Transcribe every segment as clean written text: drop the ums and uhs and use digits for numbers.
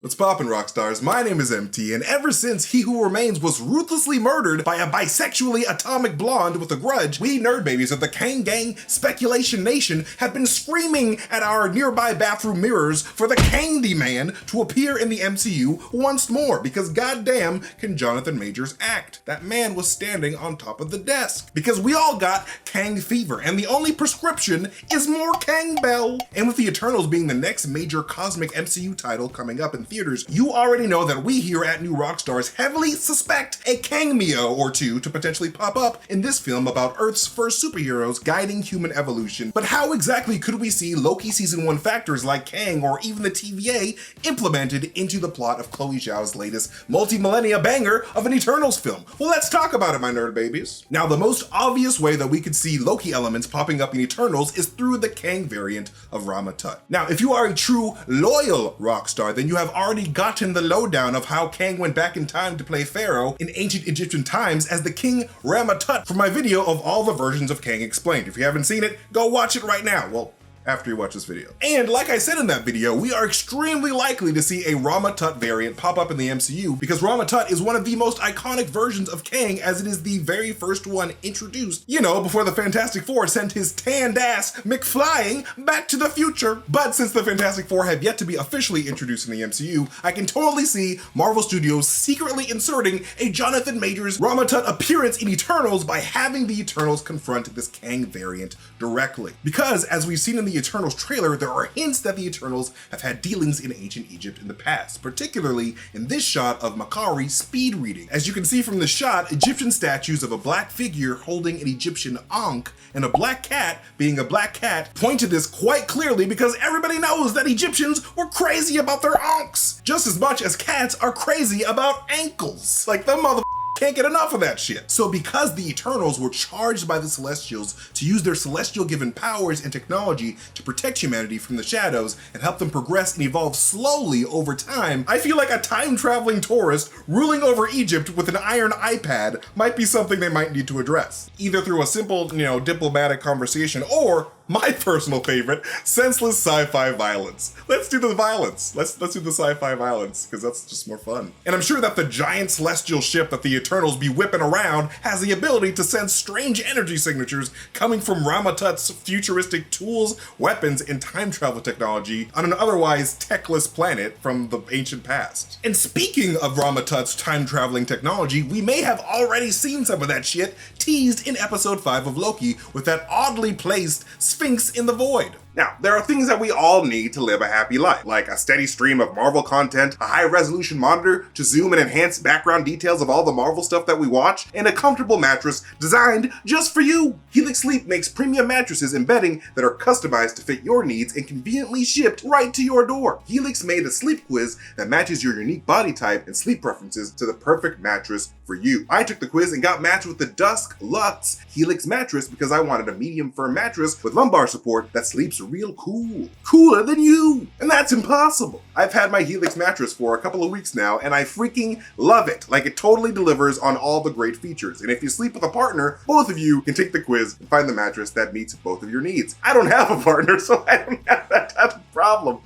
What's poppin', Rockstars? My name is MT, and ever since He Who Remains was ruthlessly murdered by a bisexually atomic blonde with a grudge, we nerd babies of the Kang Gang Speculation Nation have been screaming at our nearby bathroom mirrors for the Candy Man to appear in the MCU once more, because goddamn can Jonathan Majors act. That man was standing on top of the desk. Because we all got Kang fever, and the only prescription is more Kang Bell. And with the Eternals being the next major cosmic MCU title coming up in theaters, you already know that we here at New Rockstars heavily suspect a CAMEO or two to potentially pop up in this film about Earth's first superheroes guiding human evolution. But how exactly could we see Loki Season 1 factors like Kang or even the TVA implemented into the plot of Chloe Zhao's latest multi-millennia banger of an Eternals film? Well, let's talk about it, my nerd babies. Now, the most obvious way that we could see Loki elements popping up in Eternals is through the Kang variant of Rama-Tut. Now, if you are a true loyal Rockstar, then you have already gotten the lowdown of how Kang went back in time to play Pharaoh in ancient Egyptian times as the King Rama-Tut from my video of all the versions of Kang explained. If you haven't seen it, go watch it right now. Well, after you watch this video. And like I said in that video, we are extremely likely to see a Rama-Tut variant pop up in the MCU because Rama-Tut is one of the most iconic versions of Kang, as it is the very first one introduced, you know, before the Fantastic Four sent his tanned ass McFlying back to the future. But since the Fantastic Four have yet to be officially introduced in the MCU, I can totally see Marvel Studios secretly inserting a Jonathan Majors Rama-Tut appearance in Eternals by having the Eternals confront this Kang variant directly. Because as we've seen in the Eternals trailer, there are hints that the Eternals have had dealings in ancient Egypt in the past, particularly in this shot of Makari speed reading. As you can see from the shot, Egyptian statues of a black figure holding an Egyptian ankh and a black cat being a black cat point to this quite clearly, because everybody knows that Egyptians were crazy about their ankhs, just as much as cats are crazy about ankles. Like, the mother can't get enough of that shit. So because the Eternals were charged by the Celestials to use their celestial given powers and technology to protect humanity from the shadows and help them progress and evolve slowly over time, I feel like a time traveling tourist ruling over Egypt with an iron iPad might be something they might need to address. Either through a simple, diplomatic conversation, or my personal favorite, senseless sci-fi violence. Let's do the violence. Let's do the sci-fi violence, because that's just more fun. And I'm sure that the giant celestial ship that the Eternals be whipping around has the ability to sense strange energy signatures coming from Rama-Tut's futuristic tools, weapons, and time travel technology on an otherwise techless planet from the ancient past. And speaking of Rama-Tut's time traveling technology, we may have already seen some of that shit teased in episode 5 of Loki with that oddly placed Sphinx in the void. Now, there are things that we all need to live a happy life, like a steady stream of Marvel content, a high-resolution monitor to zoom and enhance background details of all the Marvel stuff that we watch, and a comfortable mattress designed just for you. Helix Sleep makes premium mattresses and bedding that are customized to fit your needs and conveniently shipped right to your door. Helix made a sleep quiz that matches your unique body type and sleep preferences to the perfect mattress for you. I took the quiz and got matched with the Dusk Luxe Helix mattress because I wanted a medium firm mattress with lumbar support that sleeps real cool. Cooler than you! And that's impossible. I've had my Helix mattress for a couple of weeks now, and I freaking love it. Like, it totally delivers on all the great features. And if you sleep with a partner, both of you can take the quiz and find the mattress that meets both of your needs. I don't have a partner, so I don't have that type of problem.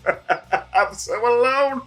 I'm so alone.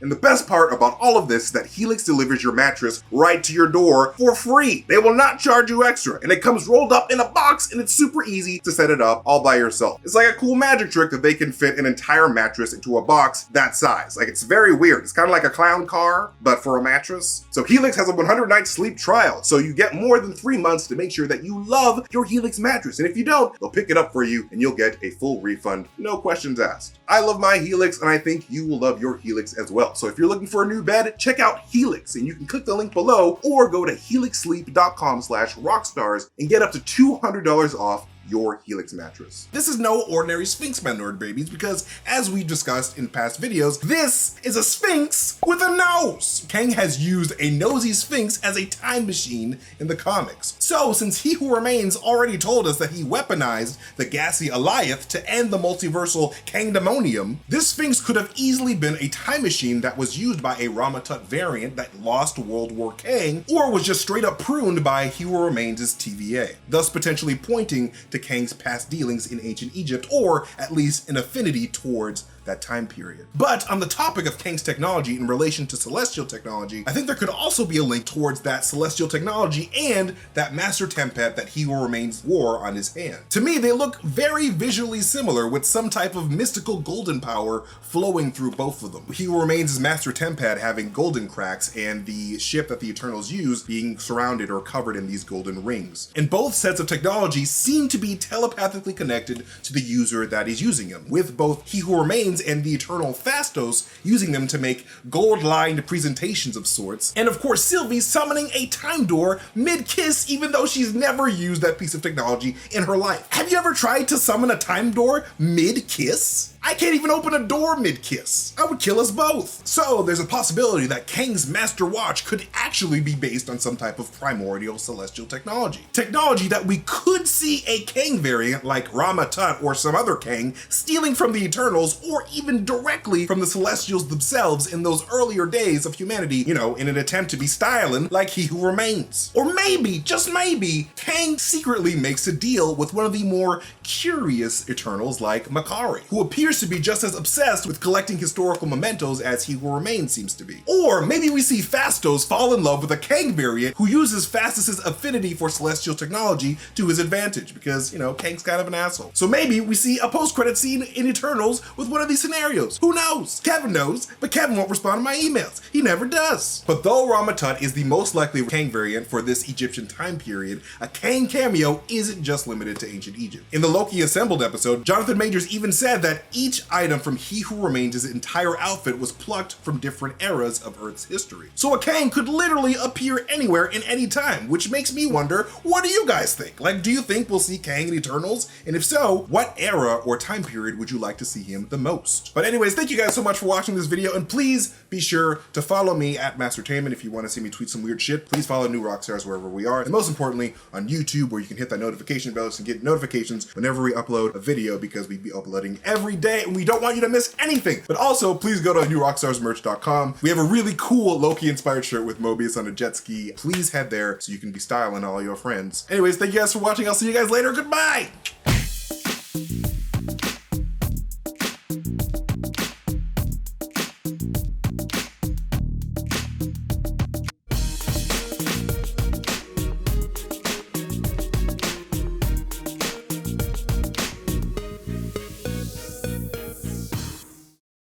And the best part about all of this is that Helix delivers your mattress right to your door for free. They will not charge you extra, and it comes rolled up in a box, and it's super easy to set it up all by yourself. It's like a cool magic trick that they can fit an entire mattress into a box that size. Like, it's very weird. It's kind of like a clown car, but for a mattress. So Helix has a 100-night sleep trial, so you get more than 3 months to make sure that you love your Helix mattress. And if you don't, they'll pick it up for you, and you'll get a full refund, no questions asked. I love my Helix, and I think you will love your Helix as well. So if you're looking for a new bed, check out Helix, and you can click the link below or go to helixsleep.com/rockstars and get up to $200 off your Helix mattress. This is no ordinary Sphinx, my nerd babies, because as we discussed in past videos, this is a Sphinx with a nose! Kang has used a Nosey Sphinx as a time machine in the comics. So, since He Who Remains already told us that he weaponized the gassy Alioth to end the multiversal Kangdemonium, this Sphinx could have easily been a time machine that was used by a Rama-Tut variant that lost World War Kang, or was just straight up pruned by He Who Remains' TVA, thus potentially pointing to Kang's past dealings in ancient Egypt, or at least an affinity towards that time period. But on the topic of Kang's technology in relation to celestial technology, I think there could also be a link towards that celestial technology and that master tempad that He Who Remains wore on his hand. To me, they look very visually similar, with some type of mystical golden power flowing through both of them. He Who Remains' master tempad having golden cracks, and the ship that the Eternals use being surrounded or covered in these golden rings. And both sets of technology seem to be telepathically connected to the user that is using them, with both He Who Remains and the Eternal Phastos using them to make gold-lined presentations of sorts, and of course Sylvie summoning a time door mid-kiss even though she's never used that piece of technology in her life. Have you ever tried to summon a time door mid-kiss? I can't even open a door mid-kiss. I would kill us both. So there's a possibility that Kang's Master Watch could actually be based on some type of primordial celestial technology. Technology that we could see a Kang variant like Rama-Tut or some other Kang stealing from the Eternals, or even directly from the Celestials themselves in those earlier days of humanity, you know, in an attempt to be styling like He Who Remains. Or maybe, just maybe, Kang secretly makes a deal with one of the more curious Eternals like Makkari, who appears to be just as obsessed with collecting historical mementos as He Who Remains seems to be. Or maybe we see Phastos fall in love with a Kang variant who uses Phastos' affinity for celestial technology to his advantage, because, you know, Kang's kind of an asshole. So maybe we see a post-credit scene in Eternals with one of these scenarios. Who knows? Kevin knows, but Kevin won't respond to my emails. He never does. But though Rama-Tut is the most likely Kang variant for this Egyptian time period, a Kang cameo isn't just limited to ancient Egypt. In the Loki Assembled episode, Jonathan Majors even said that each item from He Who Remains' entire outfit was plucked from different eras of Earth's history. So a Kang could literally appear anywhere in any time, which makes me wonder, what do you guys think? Like, do you think we'll see Kang in Eternals? And if so, what era or time period would you like to see him the most? But anyways, thank you guys so much for watching this video, and please be sure to follow me at MasterTainment if you want to see me tweet some weird shit. Please follow New Rockstars wherever we are, and most importantly, on YouTube, where you can hit that notification bell and get notifications whenever we upload a video, because we be uploading every day and we don't want you to miss anything. But also, please go to newrockstarsmerch.com. We have a really cool Loki inspired shirt with Mobius on a jet ski. Please head there so you can be styling all your friends. Anyways, thank you guys for watching. I'll see you guys later. Goodbye.